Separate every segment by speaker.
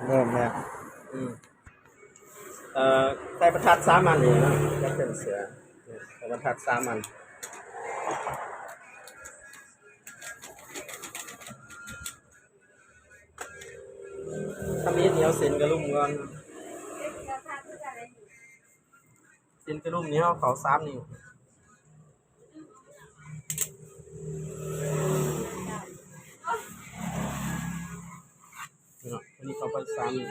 Speaker 1: เริ่มแล้ว
Speaker 2: อืมใส่ประทัด3อันนี่นะก็เป็นเสือใส่ประทัด3อันถ้ามีเหนียวเส้นกระลุ่มก่อนเส้นกระลุ่มนี้เขา3 นิ้วเนาะอันนี้เขาไป3 นิ้ว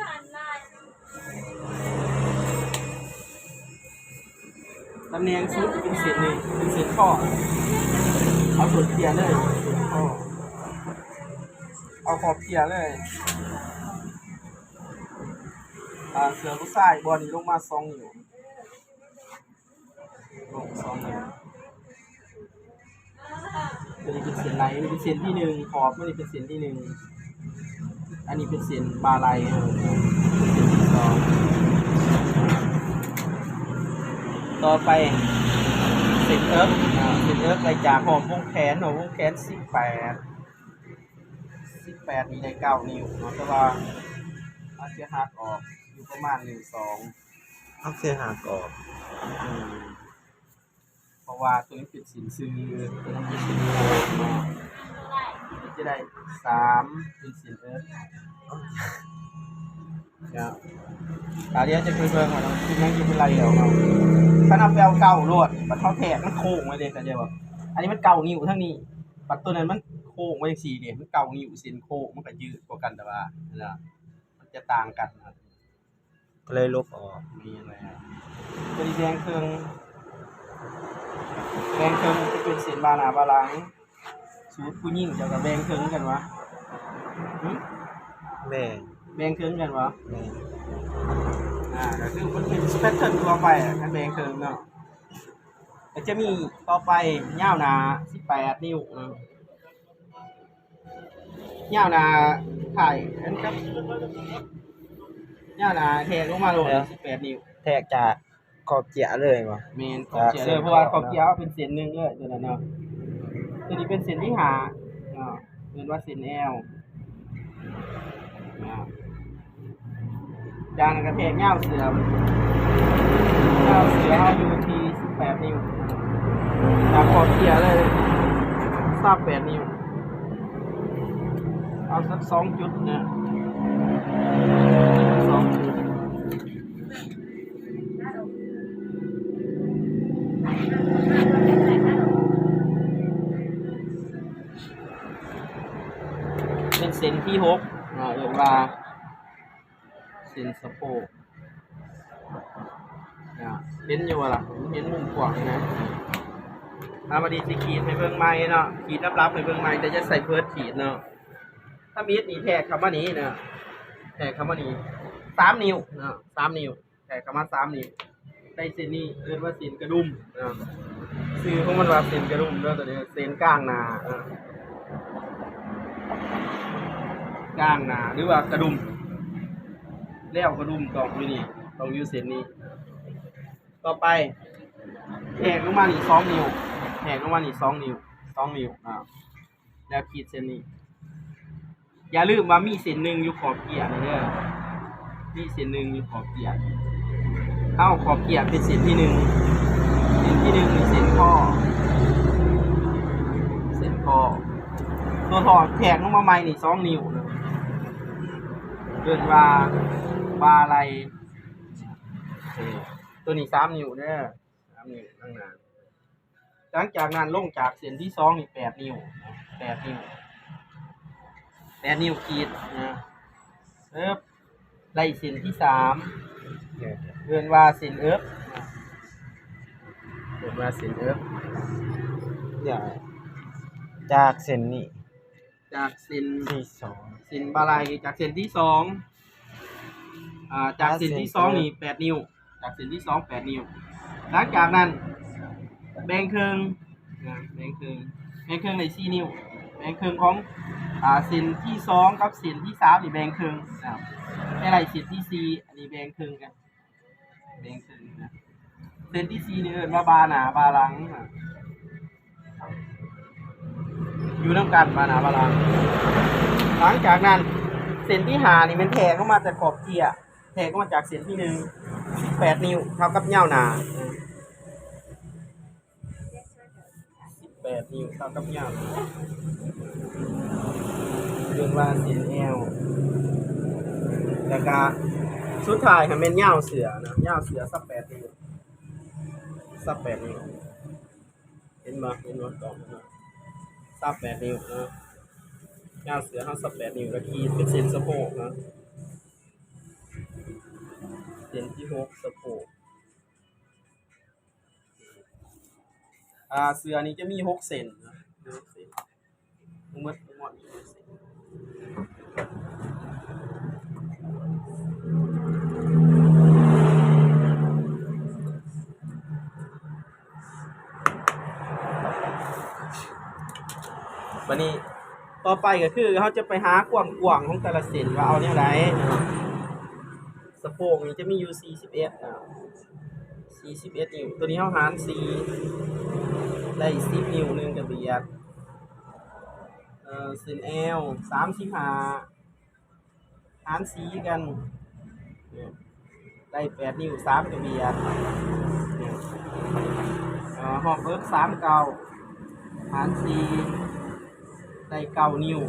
Speaker 2: ตำแหน่งชุดเป็นเส้นนี่เป็นเส้นข้อเอาส่วนเพียเลยเส้นข้อเอาขอบเพียเลยเสือผู้ชายบอลนี้ลงมา2 นิ้วลง2 นิ้วตัวนี้เป็นเส้นไหนนี่เป็นเส้นที่1ขอบนี่เป็นเส้นที่1อันนี้เป็นเส้นบาไหลเส้นที่2ต่อไปเส้นเอิร์กไปจากหอมวงแขนวงแขน18นี่ได้9 นิ้วเนาะแต่ว่าอาจจะหักออกอยู่ประมาณ1 2
Speaker 1: เอาเสียหากรอบ
Speaker 2: เพราะว่าตัวนี้เป็นสินซื้อตัวนั้นเป็นสินมาจะได้3เป็นสินเอิร์ธเดี๋ยวจะคุยเพิ่มก่อนนะคือยังกินเป็นไรเดี๋ยวเราถ้านับแปลเก่าโลดบัดเท่าแทกมันโค้งไว้เลยแต่เดี๋ยวแบบอันนี้มันเก่านิ้วทั้งนี้บัดตัวนั้นมันโค้งไว้4เนี่ยมันเก่านิ้วสินโค้งมันก็ยืดกว่ากันแต่ว่ามันจะต่างกันนะ
Speaker 1: ก็เลยลบออก
Speaker 2: มีอะไรตัวนี้แดงเครื่องจะเป็นเส้นบาหนาบาหลังสูตรผู้หญิงจะกับแบงเครื่องกันวะ
Speaker 1: แม่
Speaker 2: แบงเครื่องกันวะ
Speaker 1: แม่
Speaker 2: ก็คือมันเป็นสเปคเทิร์นตัวไปถ้าแบงเครื่องเนาะก็จะมีต่อไปยาวหนา18 นิ้วยาวหนาถ่ายอันครับยาวหนาแทงลงมาโล18 นิ้ว
Speaker 1: แทกจากขอบเกียร์เลยมั้ง
Speaker 2: เมนขอบเกียร์เลยเพราะว่าขอบเกียร์เป็นเส้นหนึ่งเลยตัวนั้นเนาะตัวนี้เป็นเส้นที่หาเนาะเรียกว่าเส้นแอลจานกระแทกเงาเสือเอาอยู่ที่18 นิ้วจากขอบเกียร์เลย38 นิ้วเอาสัก2 จุดเนี่ย2 จุดเป็นเส้นที่6เรียกว่าเส้นสะโพกเป็นอยู่ล่ะเห็นมุมกว้างนะมาดีสิขีดให้เบิ่งใหม่เนาะขีดรับให้เบิ่งใหม่แต่จะใส่เพิร์ดขีดเนาะถ้ามีดนี่แทกคำว่านี้เนาะแทกคำว่านี้3 นิ้วเนาะ3 นิ้วแทกคำว่า3 นิ้วได้เส้นนี้เรียกว่าเส้นกระดุมเนาะชื่อของมันว่าเส้นกระดุมเนาะตัวนี้เส้นก้างหน้าก้างหน้าหรือว่ากระดุมแล้วกระดุมต้องอยู่นี่ต้องอยู่เส้นนี้ต่อไปแหกลงมานี่2 นิ้วแหกลงมานี่2 นิ้วแล้วขีดเส้นนี้อย่าลืมว่ามีเส้นหนึ่งอยู่ขอบเกียร์นี่เด้อมีเส้นหนึ่งอยู่ขอบเกียร์เอาขอบเกียร์เป็นเส้นที่1มีเส้นข้อตัวถอดแหกลงมาใหม่นี่2 นิ้วเดินว่าบาไหลตัวนี้3 นิ้วเด้อ3 นิ้วข้างหน้าหลังจากนั้นลงจากเส้นที่2นี่8 นิ้ว8 นิ้วขีดนะไล่เส้นที่3เดินว่าเส้นเอิฟ
Speaker 1: อย่าจากเส้นนี้
Speaker 2: จากเส้น
Speaker 1: ที่2
Speaker 2: เส้นบาไหลจากเส้นที่2จากเส้นที่2นี่8 นิ้วจากเส้นที่2 8 นิ้วหลังจากนั้นแบ่งครึ่งได้4 นิ้วแบ่งครึ่งของเส้นที่2กับเส้นที่3นี่แบ่งครึ่งนะครับให้ไล่เส้นที่4อันนี้แบ่งครึ่งกันนะเส้นที่4นี่เอิ้นว่าบาหน้าบาหลังอยู่นำกันบาหน้าบาหลังหลังจากนั้นเ ส้นที่หานี่มันแทงเข้ามาจากขอบเกียร์แทงเข้ามาจากเส้นที่หนึ่ง8 นิ้วเท่ากับยาวหนา8 นิ้วเท่ากับยาวเรียกว่าเส้นแอลแล้วก็สุดท้ายค่ะเป็นยาวเสือนะยาวเสือสัก8 นิ้วสัก8 นิ้วเห็นบ่ต่อนะสัก8 นิ้วนะยาวเสือเขาสัก8 นิ้วแล้วขีดเป็นเส้นสะโพกนะเส้นที่6สะโพกเสือนี้จะมี6 เส้นนะ6 เส้นทั้งหมดมี6 เส้นวันนี้ต่อไปก็คือเขาจะไปหาความกว้างของแต่ละเส้นว่าเอาเนี่ยไหนสะโพกนี้จะมีอยู่41นะ41 นิ้วตัวนี้เขาหาร4ได้10 นิ้วนึงกับเบียดเส้น L 35หาร4กันได้8 นิ้ว3กับเบียดหอบเอิร์ก3 เก้าหาร4ได้9 นิ้ว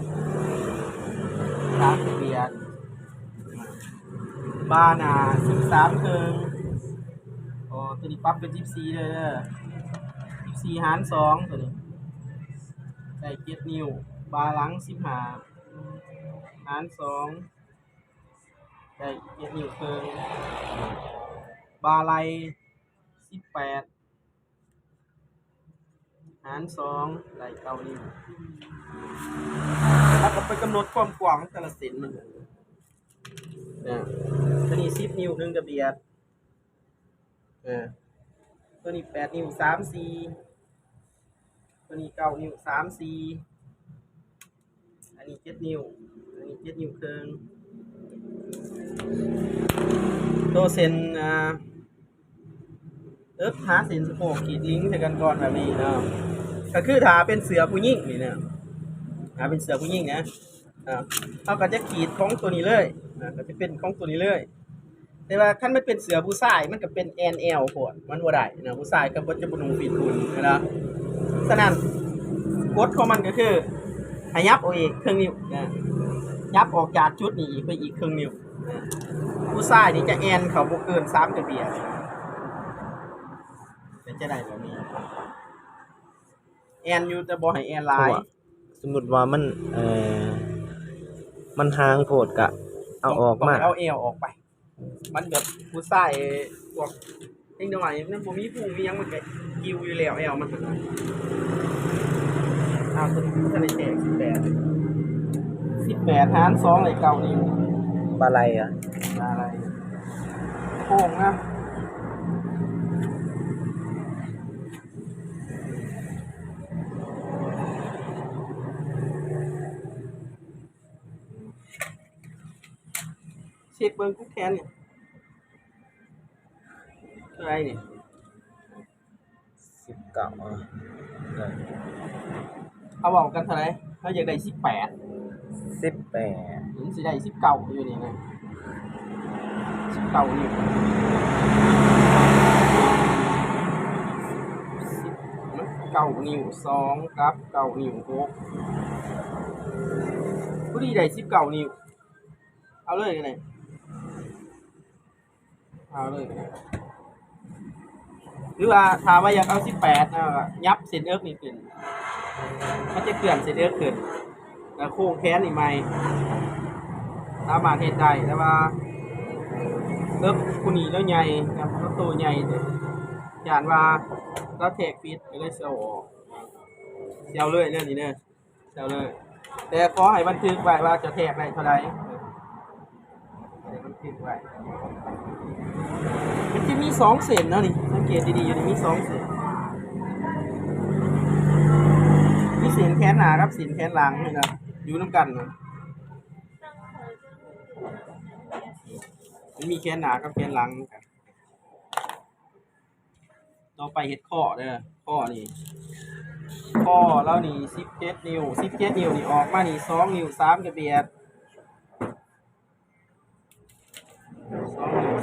Speaker 2: 3กับเบียดบานา13 ครึ่งตัวนี้ปรับเป็น14เลย14หาร2ตัวนี้ได้7 นิ้วบาหลัง15หาร2ได้7 นิ้วครึ่งบาไหล่18หาร2ได้9 นิ้วแล้วก็ไปกำหนดความกว้างแต่ละเส้นมันตัวนี้10 นิ้วนึงกับเบียดตัวนี้8 นิ้ว3 4ตัวนี้9 นิ้ว3 4อันนี้7 นิ้วอันนี้7 นิ้วครึ่งตัวเส้นหาเส้นสะโพกขีดลิงก์ใส่กันก่อนแบบนี้เนาะก็คือถ้าเป็นเสือผู้หญิงนี่เนี่ยถ้าเป็นเสือผู้หญิงนะเขาก็จะขีดของตัวนี้เลยก็จะเป็นของตัวนี้เลยแต่ว่าคันมันเป็นเสือผู้ชายมันก็เป็น NL โพดมันบ่ได้นะผู้ชายก็บ่จะบ่นุ่งฟีดคุณนะฉะนั้นกฎของมันก็คือให้ยับเอาอีกครึ่งนิ้วนะยับออกจากจุดนี้อีกไปอีกครึ่งนิ้วผู้ชายนี่จะแอนเขาบ่เกิน3กระเบียดเป็นจะได้แบบนี้แอนอยู่แต่บ่ให้แอนหลาย
Speaker 1: สมมุติว่ามันห่างโพดกะเอาออกมา
Speaker 2: เอาเอวออกไปมันแบบผู้ชายพวกเด็กน้อยมันบ่มีพุงมีหยังมันก็กิ้วอยู่แล้วเอวมันตัวนี้ทะเลแตก18หาร2ได้9 นิ้ว
Speaker 1: บาไหล่
Speaker 2: บาไหล่โค้งนะเช็คเบิ่งกุ๊กแขนนี่เท่าไหร่นี่
Speaker 1: 19
Speaker 2: เอาบอกกันเท่าไหร่เขาอยากได้18ถึงสิได้19อยู่นี่นะ19นี่9 นิ้ว2กับ9 นิ้ว6พอดีได้19 นิ้วเอาเลยกันเลยเอาเลยหรือว่าถามว่าอยากเอา18นะยับเส้นเอิร์กนี่ขึ้นมันจะเกลื่อนเส้นเอิร์กขึ้นแล้วโค้งแขนนี่ใหม่สามารถเฮ็ดได้แต่ว่าเอิร์กผู้นี้แล้วใหญ่ครับแล้วตัวใหญ่ย่านว่าเราแทกฟิตก็เลยเซลเลยเรื่องนี้เด้อเซลเลยแต่ขอให้บันทึกไว้ว่าจะแทกได้เท่าไหร่บันทึกไว้มันจะมี2 เส้นนะนี่สังเกตดีๆอยู่นี่มี2 เส้นมีเส้นแขนหน้ากับเส้นแขนหลังนี่นะอยู่นำกันนะมันมีแขนหน้ากับแขนหลังกันต่อไปเฮ็ดข้อเด้อข้อนี่ข้อแล้วนี่17 นิ้ว17 นิ้วนี่ออกมานี่2 นิ้ว3กระเบียด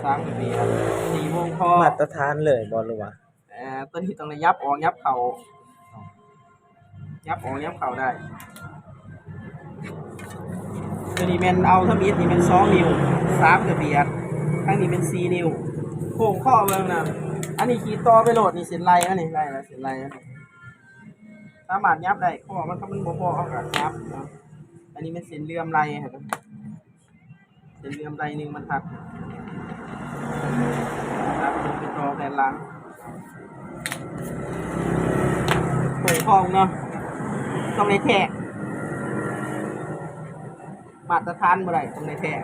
Speaker 2: 3กระเบียด4วงคอ
Speaker 1: มาตรฐานเลยบ่หรือว่า
Speaker 2: ตัวนี้ต้องระยับออกยับเข่ายับออกยับเข่าได้ตัวนี้เป็นเอาทมิดนี่เป็น2นิ้ว3กระเบียดข้างนี้เป็น4นิ้วโค้งข้อเบิ่งนะอันนี้ขีดต่อไปโหลดนี่เส้นไล่อันนี้ไล่แล้วเส้นไล่สามารถยับได้ข้อมันถ้ามันบ่พอเอาก็ยับเนาะอันนี้เป็นเส้นเลื่อมไล่ครับเส้นเลื่อมไล่1บรรทัดครับเป็นต่อแผ่นหลังโค้งข้อเนาะต้องในแทกมาตรฐานบ่ได้ต้องในแทก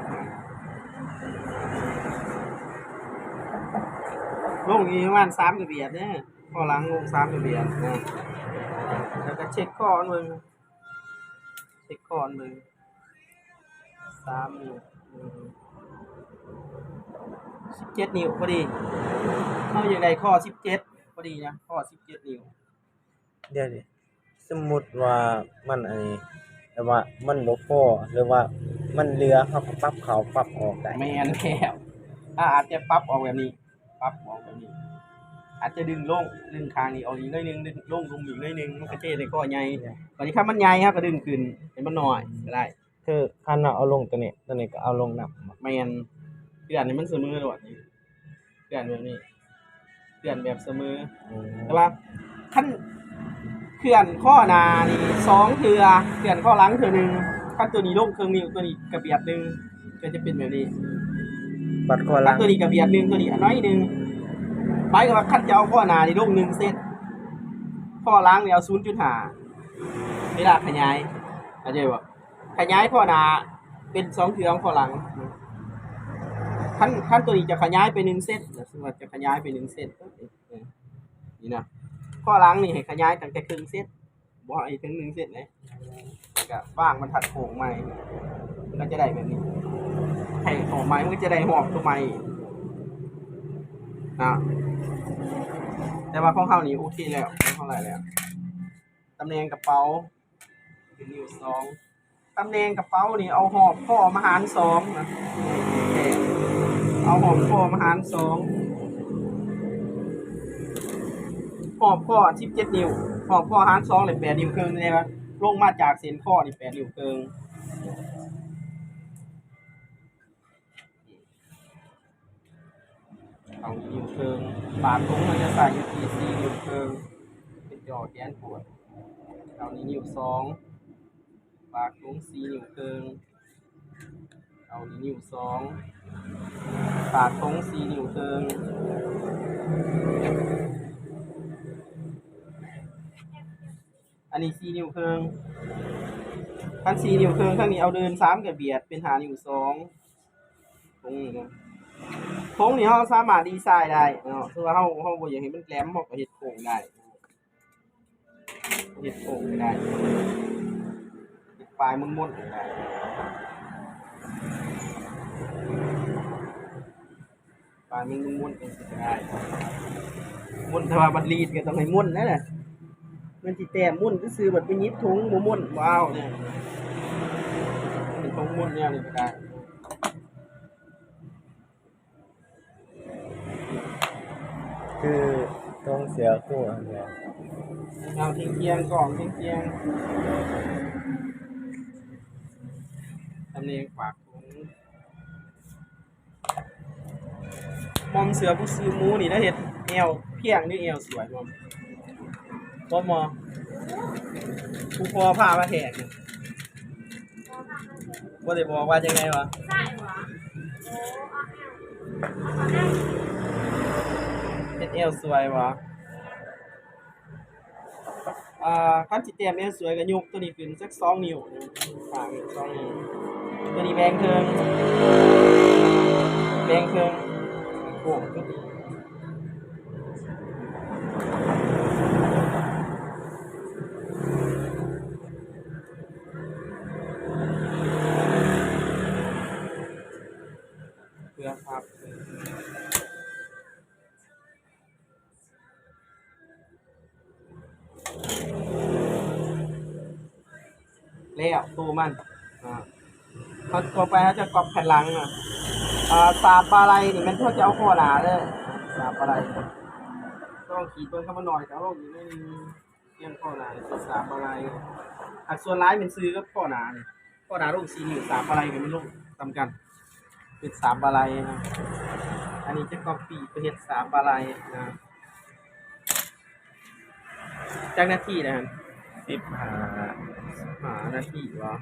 Speaker 2: ลงอีกประมาณ3กระเบียดเนี่ยข้อหลังลง3กระเบียดนะแล้วก็เช็คข้อนึงเช็คข้อนึง3นิ้ว17นิ้วพอดีเฮาอย่างใดข้อ17พอดีนะข้อ17นิ้ว
Speaker 1: เดี๋ยวดิสมมุติว่ามันอันนี้แต่ว่ามันบ่พอหรือว่ามันเหลือเขาก็ปรับเขาปรับออกได้
Speaker 2: แม่นแล้วอาจจะปรับออกแบบนี้ปรับออกแบบนี้อาจจะดึงลงดึงคางนี่ออกอีกหน่อยนึงดึงลงอีกหน่อยนึงมันก็เท่ได้ข้อใหญ่ตอนนี้ถ้ามันใหญ่ครับก็ดึงขึ้นให้มันน้อยก็ได้
Speaker 1: คือคันเราเอาลงตัวนี้ก็เอาลงนำ
Speaker 2: แม่นเปลี่ยนให้มันเสมอโดดนี่เปลี่ยนแบบนี้เปลี่ยนแบบเสมอแต่ว่าคันเขื่อนข้อหน้านี่2เทื่อเขื่อนข้อหลังเทื่อนึงคันตัวนี้ลงเครื่องนิ้วตัวนี้กระเบียดนึงก็จะเป็นแบบนี้
Speaker 1: บัดคอหลัง
Speaker 2: ตัวนี้กระเบียดนึงตัวนี้อันน้อยนึงหมายความว่าคันจะเอาข้อหน้านี่ลง1เซนข้อหลังนี่เอา 0.5 เวลาขยายเข้าใจบ่ขยายข้อหน้าเป็น2เทื่อของข้อหลังขั้นตัวนี้จะขยายไป1เซนสมมุติว่าจะขยายไป1เซนนี่นะข้อหลังนี่ให้ขยายตั้งแต่ครึ่งเซนบ่ให้ถึง1เซนนะแล้วก็วางบรรทัดโค้งใหม่มันก็จะได้แบบนี้ให้โค้งใหม่มันก็จะได้หอกตัวใหม่นะแต่ว่าของเฮานี่โอเคแล้วเท่าไหร่แล้วตำแหน่งกระเป๋าเป็นนิ้ว2ตำแหน่งกระเป๋านี่เอาหอบข้อมาหาร2นะเอาหอบข้อมาหาร2หอบข้อ17นิ้วหอบข้อหาร2เลย8นิ้วครึ่งได้ป่ะลงมาจากเส้นข้อนี่8นิ้วครึ่งเอานิ้วครึ่งบาทถุงมันจะใส่อยู่ที่4นิ้วครึ่งเป็นจอแกนปวดเอานิ้ว2บาทถุง4นิ้วครึ่งเอานิ้ว2บาทถุง4นิ้วครึ่งอันนี้4นิ้วครึ่งคัน4นิ้วครึ่งข้างนี้เอาเดิน3กระเบียดเป็น5นิ้ว2ตรงนี้นะโค้งนี่เฮาสามารถดีไซน์ได้เนาะคือว่าเฮาบ่อยากให้มันแหลมเฮาก็เฮ็ดโค้งได้เฮ็ดโค้งได้เฮ็ดปลายม้วนๆได้ปลายมันม้วนๆเป็นสิได้ม้วนแต่ว่าบัดรีดก็ต้องให้ม้วนนั่นแหละมันสิแต้มม้วนซื่อๆบัดไปหยิบถุงบ่ม้วนว้าวเนี่ยเป็นถุงม้วนแนวนี้ก็ได้
Speaker 1: คือต้องเสียคู่อันเดียว
Speaker 2: เอาเทียงๆก่อนเทียงๆตำแหน่งปากถุงมอมเสือผู้ซื้อหมูนี่ได้เฮ็ดแอวเพียงนี่แอวสวยบ่มอผู้พอพามาแทกบ่ได้บอกว่าจังไงวะใช่หรอเฮ็ดแอวสวยวะคันสิเตรียมแอวสวยก็ยกตัวนี้ขึ้นสัก2นิ้วข้าง2นิ้วตัวนี้แบ่งครึ่งโค้งก็ดีเพื่อครับแล้วตัวมันเขาต่อไปเขาจะกรอบแผ่นหลัง สาบปลาไหลนี่มันเท่าจะเอาข้อหนาเลยสาบปลาไหลต้องขีดเบิ่งเข้ามาหน่อยแต่ว่าอยู่ในเรียงข้อหนาคือสาบปลาไหลอักส่วนร้ายเป็นซื้อก็ข้อหนาเนี่ยข้อหนาลูก4นิ้วสาบปลาไหลกับมันลูกทำกันเป็นสาบปลาไหลนะอันนี้จะก๊อปปี้ไปเฮ็ดสาบปลาไหลนะจากหน้าที่นะครับ
Speaker 1: 15
Speaker 2: หาหน้าที่วะ